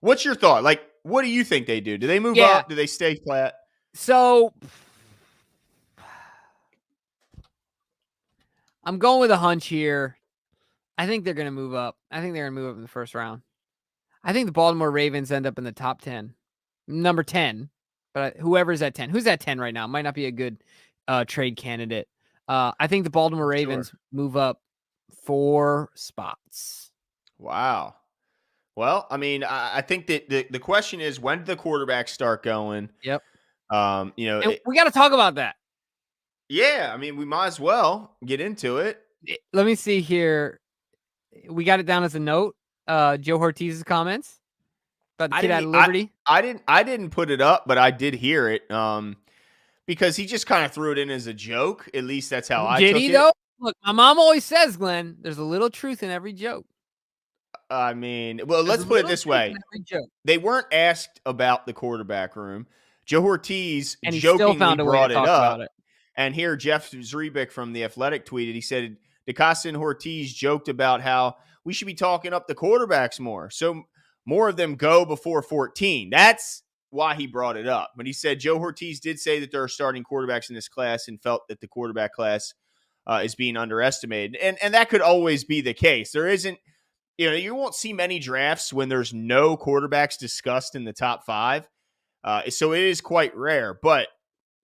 What's your thought? Like, what do you think they do? Do they move Yeah. up? Do they stay flat? So I'm going with a hunch here. I think they're going to move up. I think they're going to move up in the first round. I think the Baltimore Ravens end up in the top 10, number 10. But whoever's at 10, who's at 10 right now, might not be a good trade candidate. I think the Baltimore Ravens move up 4 spots. Wow. Well, I mean, I think that the question is, when do the quarterbacks start going? Yep. And we got to talk about that. Yeah, I mean, we might as well get into it. Let me see here. We got it down as a note. Joe Ortiz's comments about the kid out of Liberty. I didn't put it up, but I did hear it. Because he just kind of threw it in as a joke. At least that's how I took it. Did he though? Look, my mom always says, Glenn, there's a little truth in every joke. I mean, well, let's put it this way. They weren't asked about the quarterback room. Joe Ortiz jokingly brought it up. And here, Jeff Zrebick from The Athletic tweeted, he said, DeCosta and Ortiz joked about how we should be talking up the quarterbacks more. So more of them go before 14. That's why he brought it up. But he said Joe Ortiz did say that there are starting quarterbacks in this class and felt that the quarterback class is being underestimated. And that could always be the case. There isn't, you won't see many drafts when there's no quarterbacks discussed in the top 5. So it is quite rare. But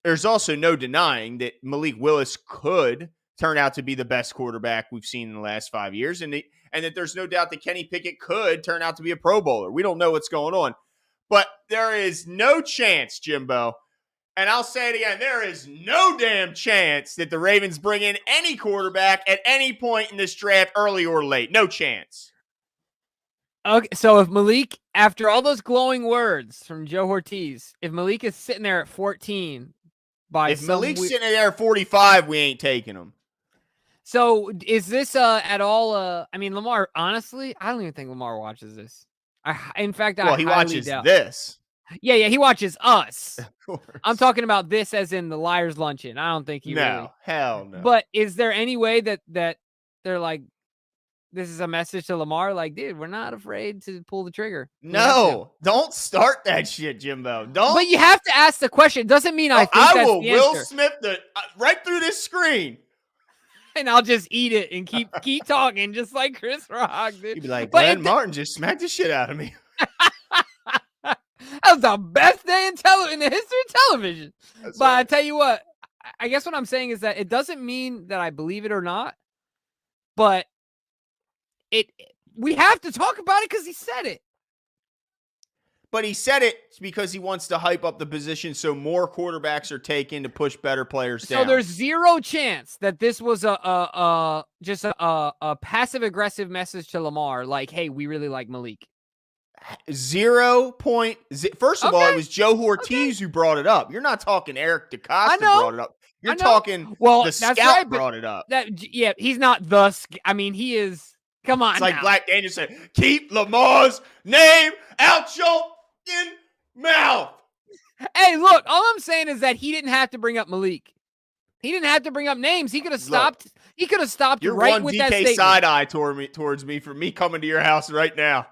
there's also no denying that Malik Willis could turn out to be the best quarterback we've seen in the last 5 years. And that there's no doubt that Kenny Pickett could turn out to be a Pro Bowler. We don't know what's going on. But there is no chance, Jimbo, and I'll say it again, there is no damn chance that the Ravens bring in any quarterback at any point in this draft, early or late. No chance. Okay, so if Malik, after all those glowing words from Joe Ortiz, if Malik is sitting there at 14, if Malik's sitting there at 45, we ain't taking him. So is this at all? I mean, Lamar. Honestly, I don't even think Lamar watches this. In fact, he watches this. Yeah, he watches us. I'm talking about this as in the Liars Luncheon. I don't think he really. Hell no. But is there any way that they're like, this is a message to Lamar? Like, dude, we're not afraid to pull the trigger. No, don't start that shit, Jimbo. Don't. But you have to ask the question. It doesn't mean I think that's the answer. Will Smith right through this screen. And I'll just eat it and keep talking, just like Chris Rock, dude. You'd be like, Glenn Martin just smacked the shit out of me. That was the best day in the history of television. That's but right. I tell you what, I guess what I'm saying is that it doesn't mean that I believe it or not, but we have to talk about it because he said it. But he said it because he wants to hype up the position so more quarterbacks are taken to push better players down. So there's zero chance that this was just a passive-aggressive message to Lamar, like, hey, we really like Malik. 0. First of all, it was Joe Ortiz who brought it up. You're not talking Eric DeCosta brought it up. You're talking the scout brought it up. He's not I mean, he is. Come on. It's like Black Daniel said, keep Lamar's name out your mouth. Hey, look, all I'm saying is that he didn't have to bring up Malik. He didn't have to bring up names. He could have stopped. He could have stopped right with that statement. You're one DK side-eye towards me for me coming to your house right now.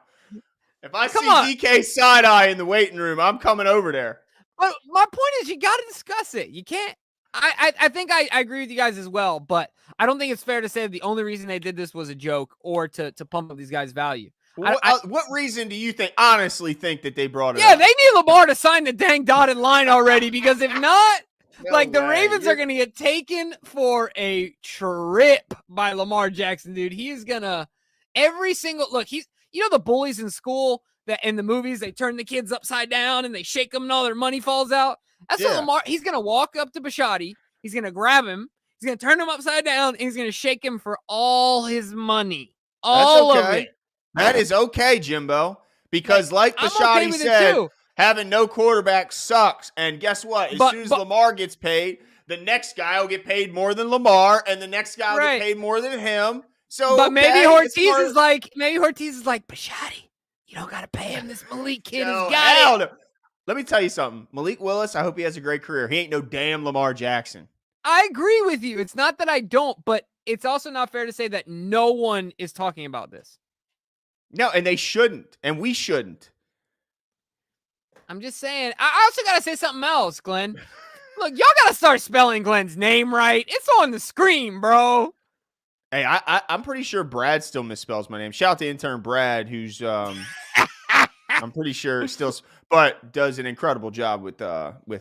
If I see DK side-eye in the waiting room, I'm coming over there. But my point is, you got to discuss it. You can't. I think I agree with you guys as well, but I don't think it's fair to say that the only reason they did this was a joke or to pump up these guys' value. What reason do you honestly think that they brought it up? Yeah, they need Lamar to sign the dang dotted line already, because if not, the Ravens are going to get taken for a trip by Lamar Jackson, dude. He's going to the bullies in school that in the movies, they turn the kids upside down and they shake them and all their money falls out. That's what Lamar, he's going to walk up to Bisciotti. He's going to grab him. He's going to turn him upside down and he's going to shake him for all his money. All of it. That is okay, Jimbo, because like Bisciotti said, having no quarterback sucks. And guess what? As soon as Lamar gets paid, the next guy will get paid more than Lamar, and the next guy will get paid more than him. So, but maybe Ortiz is like, Bisciotti, you don't got to pay him. This Malik kid has got it. Let me tell you something. Malik Willis, I hope he has a great career. He ain't no damn Lamar Jackson. I agree with you. It's not that I don't, but it's also not fair to say that no one is talking about this. No, and they shouldn't, and we shouldn't. I'm just saying. I also got to say something else, Glenn. Look, y'all got to start spelling Glenn's name right. It's on the screen, bro. Hey, I'm pretty sure Brad still misspells my name. Shout out to intern Brad, who's I'm pretty sure still, but does an incredible job with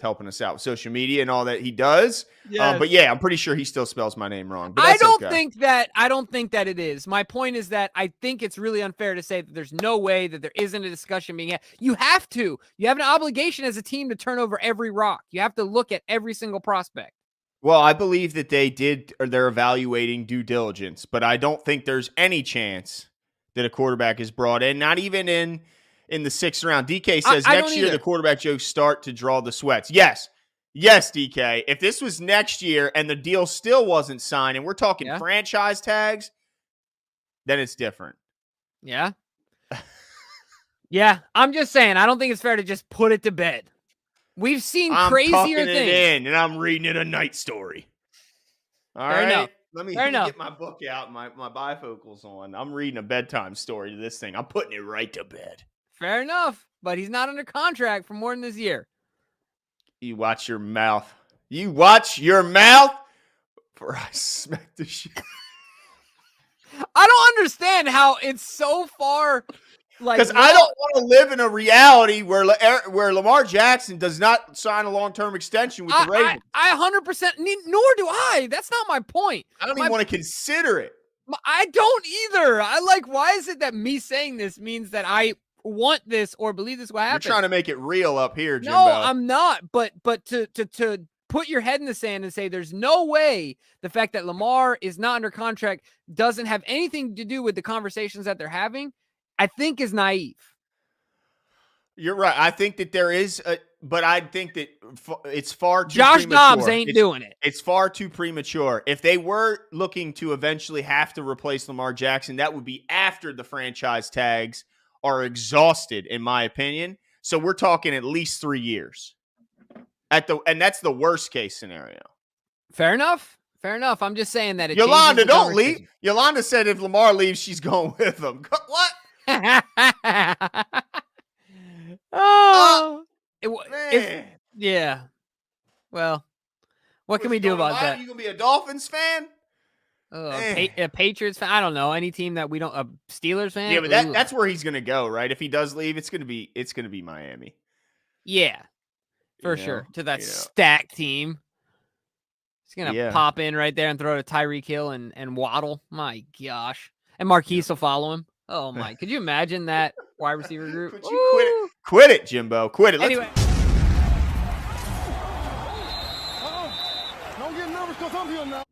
helping us out with social media and all that he does. Yes. But yeah, I'm pretty sure he still spells my name wrong. But I don't think that it is. My point is that I think it's really unfair to say that there's no way that there isn't a discussion being had. You have to. You have an obligation as a team to turn over every rock. You have to look at every single prospect. Well, I believe that they're evaluating due diligence, but I don't think there's any chance that a quarterback is brought in, not even in the 6th round. DK says next year the quarterback jokes start to draw the sweats. Yes, DK. If this was next year and the deal still wasn't signed and we're talking franchise tags, then it's different. Yeah. Yeah, I'm just saying, I don't think it's fair to just put it to bed. We've seen crazier things. It in, and I'm reading it a night story. All right. Enough. Let me get my book out, my bifocals on. I'm reading a bedtime story to this thing. I'm putting it right to bed. Fair enough, but he's not under contract for more than this year. You watch your mouth. You watch your mouth, for I smack the shit. I don't understand how it's so far. Because I don't want to live in a reality where Lamar Jackson does not sign a long-term extension with the Ravens. I 100%, nor do I. That's not my point. I don't even want to consider it. I don't either. Why is it that me saying this means that I want this or believe this will happen? You're trying to make it real up here, Jimbo. No, I'm not. But to put your head in the sand and say there's no way the fact that Lamar is not under contract doesn't have anything to do with the conversations that they're having, I think is naive. You're right. I think that there is, but I think that it's far too Josh premature. Dobbs ain't doing it. It's far too premature. If they were looking to eventually have to replace Lamar Jackson, that would be after the franchise tags are exhausted, in my opinion. So we're talking at least 3 years. And that's the worst case scenario. Fair enough. I'm just saying that Yolanda, don't leave. Yolanda said if Lamar leaves, she's going with him. What? Yeah. Well, what can we do about that? You gonna be a Dolphins fan? A Patriots fan? I don't know. Any team that we don't. A Steelers fan? Yeah, but that's where he's gonna go, right? If he does leave, it's gonna be Miami. Yeah, for sure. To that stacked team. He's gonna pop in right there and throw to Tyreek Hill and Waddle. My gosh, and Marquise will follow him. Oh my! Could you imagine that wide receiver group? Could you quit it, Jimbo? Quit it. Anyway. Don't get nervous because I'm here now.